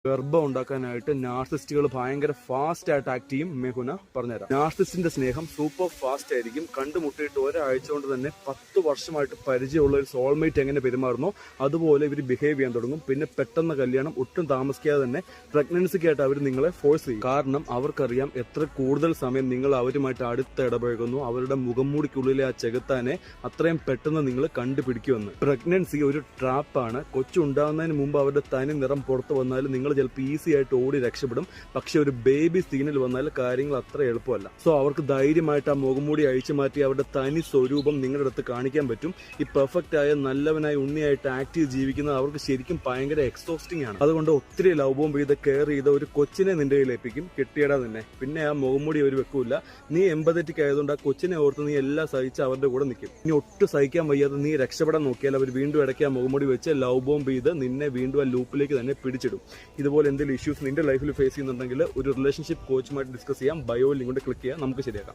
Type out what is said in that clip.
ഗർഭം ഉണ്ടാക്കാനായിട്ട് നാർസിസ്റ്റുകൾ ഭയങ്കര ഫാസ്റ്റ് ആയിട്ട് ആക്ട് ചെയ്യും. മെഹുന പറഞ്ഞുതരാം. നാർസിസ്റ്റിന്റെ സ്നേഹം സൂപ്പർ ഫാസ്റ്റ് ആയിരിക്കും. കണ്ടുമുട്ടിയിട്ട് ഒരാഴ്ച കൊണ്ട് തന്നെ 10 വർഷമായിട്ട് പരിചയമുള്ള ഒരു സോൾമേറ്റ് എങ്ങനെ പെരുമാറുന്നോ അതുപോലെ ഇവർ ബിഹേവ് ചെയ്യാൻ തുടങ്ങും. പിന്നെ പെട്ടെന്ന് കല്യാണം ഒട്ടും താമസിക്കാതെ തന്നെ പ്രഗ്നൻസിക്കായിട്ട് അവർ നിങ്ങളെ ഫോഴ്സ് ചെയ്യും. കാരണം അവർക്കറിയാം എത്ര കൂടുതൽ സമയം നിങ്ങൾ അവരുമായിട്ട് അടുത്ത് ഇടപഴകുന്നു, അവരുടെ മുഖംമൂടിക്കുള്ളിലെ ആ ചെകുത്താനെ അത്രയും പെട്ടെന്ന് നിങ്ങൾ കണ്ടുപിടിക്കുമെന്ന്. പ്രഗ്നൻസി ഒരു ട്രാപ്പാണ്. കൊച്ചുണ്ടാകുന്നതിന് മുമ്പ് അവരുടെ തനി നിറം പുറത്തു വന്നാലും നിങ്ങൾ ചിലപ്പോൾ ഈസി ആയിട്ട് ഓടി രക്ഷപ്പെടും. പക്ഷെ ഒരു ബേബി സീനിൽ വന്നാൽ കാര്യങ്ങൾ അത്ര എളുപ്പമല്ല. സോ അവർക്ക് ധൈര്യമായിട്ട് ആ മുഖംമൂടി അഴിച്ചു മാറ്റി അവരുടെ തനി സ്വരൂപം നിങ്ങളുടെ അടുത്ത് കാണിക്കാൻ പറ്റും. ഈ പെർഫെക്റ്റ് ആയ നല്ലവനായി ഉണ്ണിയായിട്ട് ആക്റ്റീവ് ജീവിക്കുന്നത് അവർക്ക് ശരിക്കും ഭയങ്കര എക്സോസ്റ്റിംഗ് ആണ്. അതുകൊണ്ട് ഒത്തിരി ലവ് ബോംബ് ചെയ്ത് കെയർ ചെയ്ത ഒരു കൊച്ചിനെ നിന്റെ കയ്യിലേപ്പിക്കും. കിട്ടിയടാ നിന്നെ. പിന്നെ ആ മുഖംമൂടി അവർ വെക്കൂല. നീ എമ്പതറ്റിക് ആയതുകൊണ്ട് ആ കൊച്ചിനെ ഓർത്ത് നീ എല്ലാം സഹിച്ച് അവരുടെ കൂടെ നിൽക്കും. ഇനി ഒട്ടും സഹിക്കാൻ വയ്യാതെ നീ രക്ഷപ്പെടാൻ നോക്കിയാൽ അവർ വീണ്ടും ഇടയ്ക്ക് ആ മുഖംമൂടി വെച്ച് ലവ് ബോംബ് ചെയ്ത് നിന്നെ വീണ്ടും ആ ലൂപ്പിലേക്ക് തന്നെ പിടിച്ചിടും. ഇതുപോലെ എന്തെങ്കിലും ഇഷ്യൂസ് നിന്റെ ലൈഫിൽ ഫേസ് ചെയ്യുന്നുണ്ടെങ്കിൽ ഒരു റിലേഷൻഷിപ്പ് കോച്ചുമായിട്ട് ഡിസ്കസ് ചെയ്യാം. ബയോ ലിങ്ക് കൊണ്ട് ക്ലിക്ക് ചെയ്യാം, നമുക്ക് ശരിയാക്കാം.